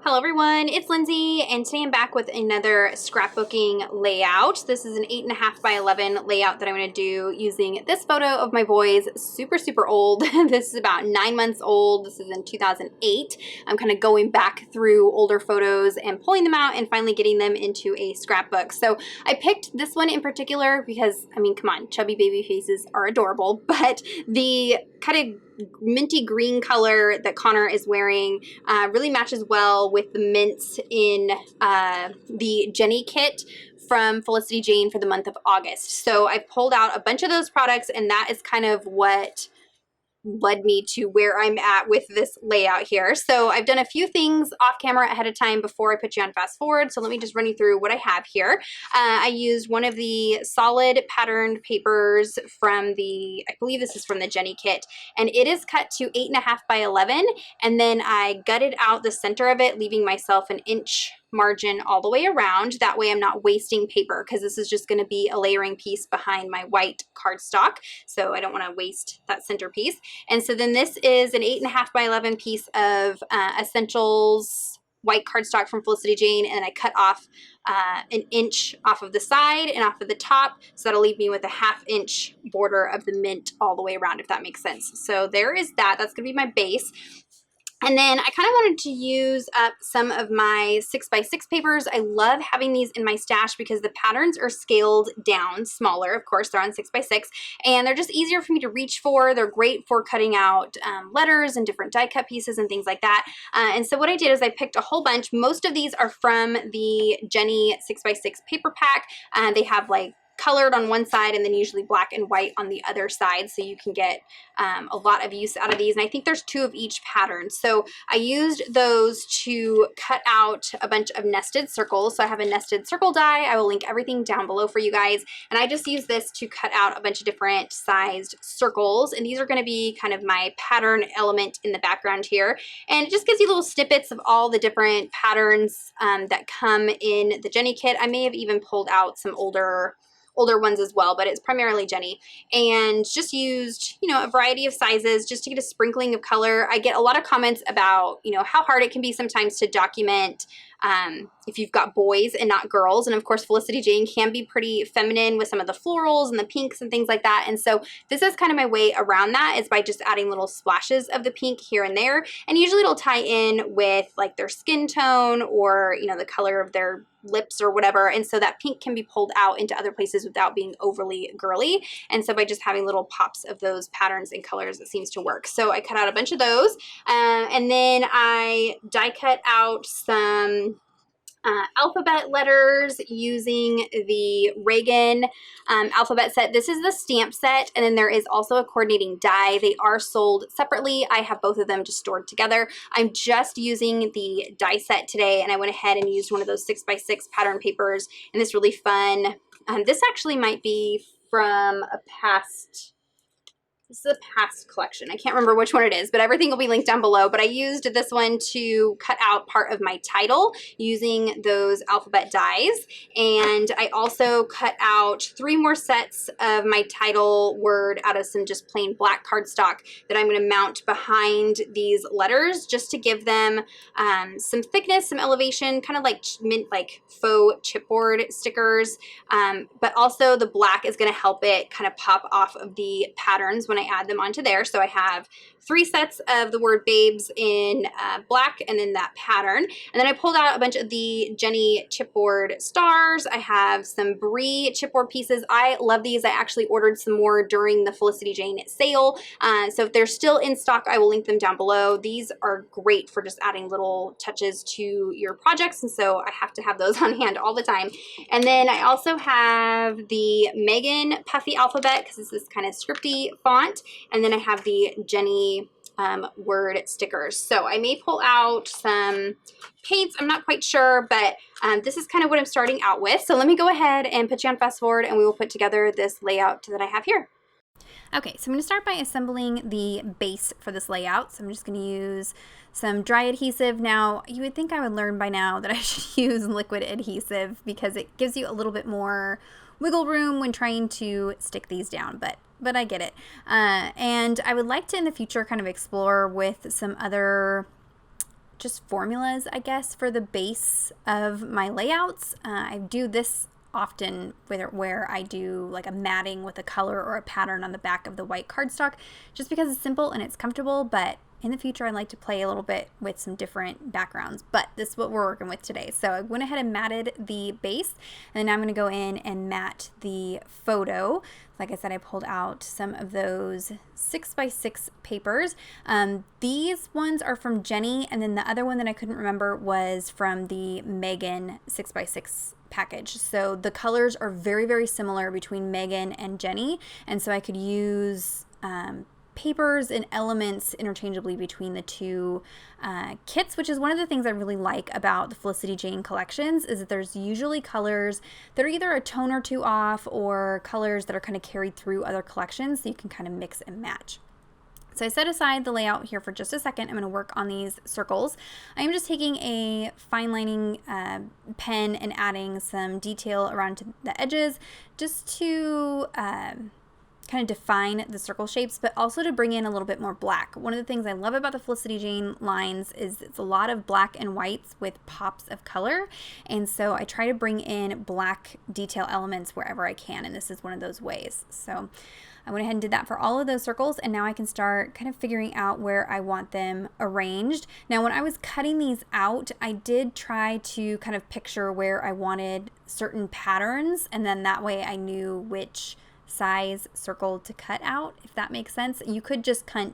Hello everyone, it's Lindsay, and today I'm back with another scrapbooking layout. This is an 8.5 by 11 layout that I'm going to do using this photo of my boys, super old. This is about 9 months old. This is in 2008. I'm kind of going back through older photos and pulling them out and finally getting them into a scrapbook. So I picked this one in particular because, I mean, come on, chubby baby faces are adorable, but the kind of minty green color that Connor is wearing really matches well with the mints in the Jenny kit from Felicity Jane for the month of August. So I pulled out a bunch of those products, and that is kind of what led me to where I'm at with this layout here. So I've done a few things off camera ahead of time before I put you on fast forward. So let me just run you through what I have here. I used one of the solid patterned papers from the, I believe this is from the Jenny kit, and it is cut to 8.5 by 11. And then I gutted out the center of it, leaving myself an inch margin all the way around. That way I'm not wasting paper, because this is just going to be a layering piece behind my white cardstock. So I don't want to waste that center piece. And so then this is an 8.5 by 11 piece of Essentials white cardstock from Felicity Jane, and then I cut off an inch off of the side and off of the top, so that'll leave me with a 1/2 inch border of the mint all the way around, if that makes sense. So there is that. That's going to be my base. And then I kind of wanted to use up some of my 6x6 papers. I love having these in my stash because the patterns are scaled down smaller. Of course, they're on 6x6, and they're just easier for me to reach for. They're great for cutting out letters and different die cut pieces and things like that. And so what I did is I picked a whole bunch. Most of these are from the Jenny 6x6 paper pack. They have like colored on one side and then usually black and white on the other side, so you can get a lot of use out of these. And I think there's 2 of each pattern, so I used those to cut out a bunch of nested circles. So I have a nested circle die. I will link everything down below for you guys, and I just use this to cut out a bunch of different sized circles, and these are going to be kind of my pattern element in the background here. And it just gives you little snippets of all the different patterns that come in the Jenny kit. I may have even pulled out some older ones as well, but it's primarily Jenny, and just used, you know, a variety of sizes just to get a sprinkling of color. I get a lot of comments about, you know, how hard it can be sometimes to document if you've got boys and not girls. And of course, Felicity Jane can be pretty feminine with some of the florals and the pinks and things like that. And so this is kind of my way around that, is by just adding little splashes of the pink here and there. And usually it'll tie in with like their skin tone or, you know, the color of their lips or whatever. And so that pink can be pulled out into other places without being overly girly. And so by just having little pops of those patterns and colors, it seems to work. So I cut out a bunch of those. And then I die cut out some alphabet letters using the Reagan alphabet set. This is the stamp set, and then there is also a coordinating die. They are sold separately. I have both of them just stored together. I'm just using the die set today, and I went ahead and used one of those 6x6 pattern papers in this really fun, this actually might be from a past, this is a past collection. I can't remember which one it is, but everything will be linked down below. But I used this one to cut out part of my title using those alphabet dies. And I also cut out 3 more sets of my title word out of some just plain black cardstock that I'm going to mount behind these letters, just to give them some thickness, some elevation, kind of like mint, like faux chipboard stickers. But also the black is going to help it kind of pop off of the patterns when I add them onto there. So I have 3 sets of the word babes in black, and then that pattern. And then I pulled out a bunch of the Jenny chipboard stars. I have some Brie chipboard pieces. I love these. I actually ordered some more during the Felicity Jane sale. So if they're still in stock, I will link them down below. These are great for just adding little touches to your projects, and so I have to have those on hand all the time. And then I also have the Megan puffy alphabet, because this is kind of scripty font. And then I have the Jenny word stickers. So I may pull out some paints. I'm not quite sure, but this is kind of what I'm starting out with. So let me go ahead and put you on fast forward, and we will put together this layout that I have here. Okay, so I'm going to start by assembling the base for this layout. So I'm just going to use some dry adhesive. Now, you would think I would learn by now that I should use liquid adhesive, because it gives you a little bit more wiggle room when trying to stick these down, but I get it. And I would like to in the future kind of explore with some other just formulas, I guess, for the base of my layouts. I do this often where I do like a matting with a color or a pattern on the back of the white cardstock, just because it's simple and it's comfortable. But in the future, I'd like to play a little bit with some different backgrounds, but this is what we're working with today. So I went ahead and matted the base, and then I'm going to go in and matte the photo. Like I said, I pulled out some of those 6x6 papers. These ones are from Jenny, and then the other one that I couldn't remember was from the Megan 6x6 package. So the colors are very, very similar between Megan and Jenny, and so I could use papers and elements interchangeably between the two kits, which is one of the things I really like about the Felicity Jane collections, is that there's usually colors that are either a tone or two off or colors that are kind of carried through other collections, so you can kind of mix and match. So I set aside the layout here for just a second. I'm going to work on these circles. I am just taking a fine lining pen and adding some detail around to the edges just to kind of define the circle shapes, but also to bring in a little bit more black. One of the things I love about the Felicity Jane lines is it's a lot of black and whites with pops of color, and so I try to bring in black detail elements wherever I can, and this is one of those ways. So I went ahead and did that for all of those circles, and now I can start kind of figuring out where I want them arranged. Now, when I was cutting these out, I did try to kind of picture where I wanted certain patterns, and then that way I knew which size circle to cut out, if that makes sense. You could just cut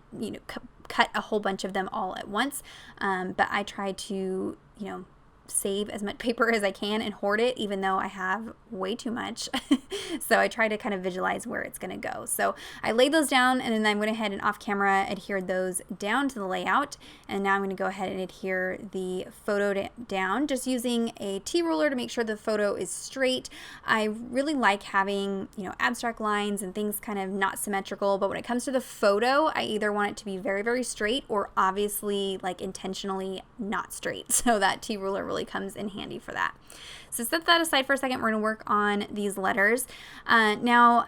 a whole bunch of them all at once, but I try to, save as much paper as I can and hoard it, even though I have way too much. So I try to kind of visualize where it's going to go. So I laid those down, and then I went ahead and off camera adhered those down to the layout. And now I'm going to go ahead and adhere the photo down, just using a T-ruler to make sure the photo is straight. I really like having, abstract lines and things kind of not symmetrical, but when it comes to the photo, I either want it to be very, very straight or obviously like intentionally not straight. So that T-ruler really comes in handy for that. So set that aside for a second. We're going to work on these letters. Now,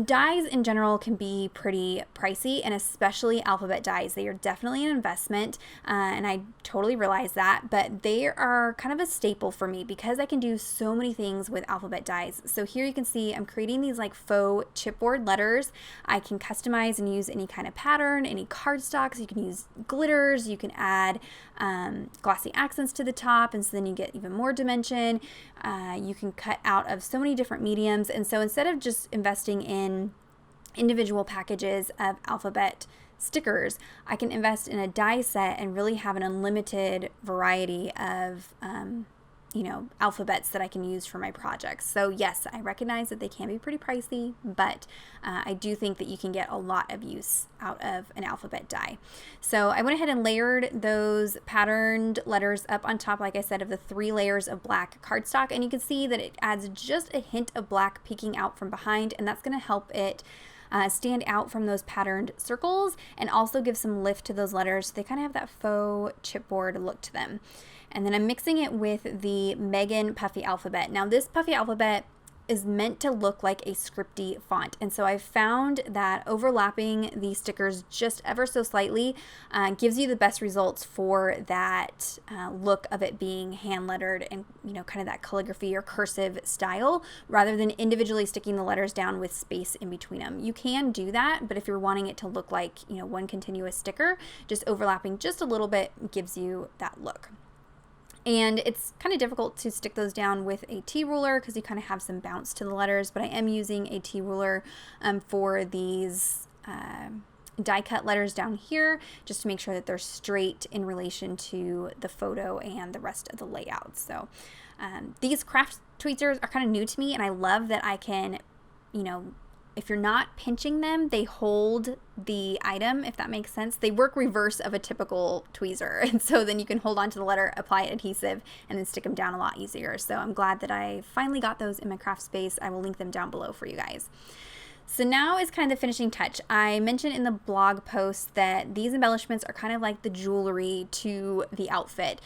dies in general can be pretty pricey, and especially alphabet dies. They are definitely an investment, and I totally realize that, but they are kind of a staple for me because I can do so many things with alphabet dies. So here you can see I'm creating these like faux chipboard letters. I can customize and use any kind of pattern, any cardstocks. You can use glitters. You can add glossy accents to the top, and so then you get even more dimension. You can cut out of so many different mediums, and so instead of just investing in individual packages of alphabet stickers, I can invest in a die set and really have an unlimited variety of alphabets that I can use for my projects. So yes, I recognize that they can be pretty pricey, but I do think that you can get a lot of use out of an alphabet die. So I went ahead and layered those patterned letters up on top, like I said, of the 3 layers of black cardstock, and you can see that it adds just a hint of black peeking out from behind, and that's going to help it stand out from those patterned circles and also give some lift to those letters so they kind of have that faux chipboard look to them. And then I'm mixing it with the Megan Puffy Alphabet. Now this Puffy Alphabet is meant to look like a scripty font, and so I've found that overlapping the stickers just ever so slightly gives you the best results for that look of it being hand lettered and kind of that calligraphy or cursive style, rather than individually sticking the letters down with space in between them. You can do that, but if you're wanting it to look like one continuous sticker, just overlapping just a little bit gives you that look. And it's kind of difficult to stick those down with a T-ruler because you kind of have some bounce to the letters, but I am using a T-ruler for these die cut letters down here just to make sure that they're straight in relation to the photo and the rest of the layout. So these craft tweezers are kind of new to me, and I love that I can, if you're not pinching them, they hold the item, if that makes sense. They work reverse of a typical tweezer. And so then you can hold on to the letter, apply adhesive, and then stick them down a lot easier. So I'm glad that I finally got those in my craft space. I will link them down below for you guys. So now is kind of the finishing touch. I mentioned in the blog post that these embellishments are kind of like the jewelry to the outfit.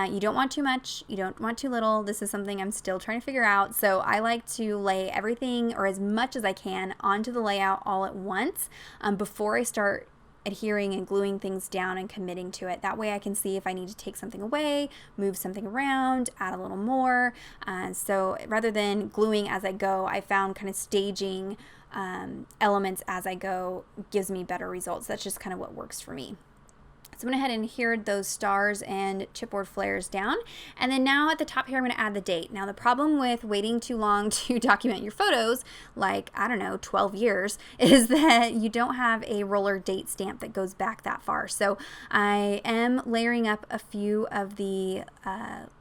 You don't want too much, you don't want too little. This is something I'm still trying to figure out. So I like to lay everything, or as much as I can, onto the layout all at once before I start adhering and gluing things down and committing to it. That way I can see if I need to take something away, move something around, add a little more. So rather than gluing as I go, I found kind of staging elements as I go gives me better results. That's just kind of what works for me. So I'm going to go ahead and adhere those stars and chipboard flares down. And then now at the top here, I'm going to add the date. Now the problem with waiting too long to document your photos, like, I don't know, 12 years, is that you don't have a roller date stamp that goes back that far. So I am layering up a few of the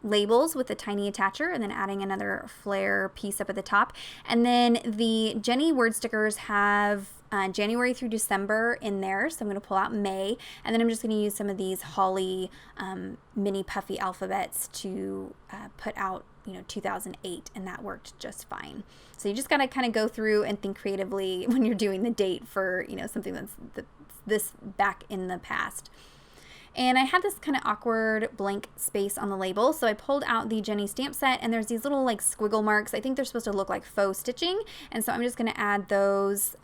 labels with a tiny attacher and then adding another flare piece up at the top. And then the Jenny word stickers have January through December in there, so I'm going to pull out May, and then I'm just going to use some of these Holly mini puffy alphabets to put out 2008, and that worked just fine. So you just got to kind of go through and think creatively when you're doing the date for something that's this back in the past. And I had this kind of awkward blank space on the label, so I pulled out the Jenny stamp set, and there's these little like squiggle marks. I think they're supposed to look like faux stitching, and so I'm just going to add those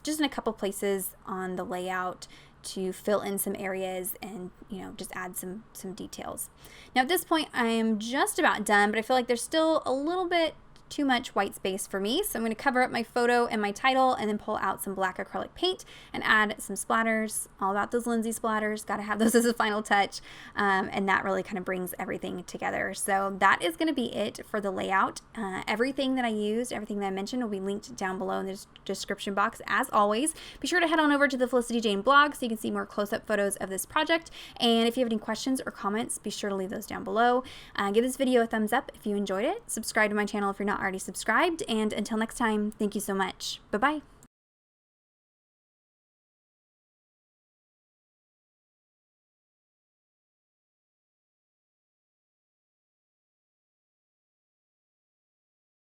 just in a couple places on the layout to fill in some areas and just add some details. Now at this point I am just about done, but I feel like there's still a little bit too much white space for me, so I'm going to cover up my photo and my title and then pull out some black acrylic paint and add some splatters. All about those Lindsey splatters, got to have those as a final touch, and that really kind of brings everything together. So that is going to be it for the layout. Everything that I used, everything that I mentioned will be linked down below in the description box as always. Be sure to head on over to the Felicity Jane blog so you can see more close-up photos of this project, and if you have any questions or comments, be sure to leave those down below. Give this video a thumbs up if you enjoyed it, subscribe to my channel if you're not already subscribed, and until next time, thank you so much. Bye-bye.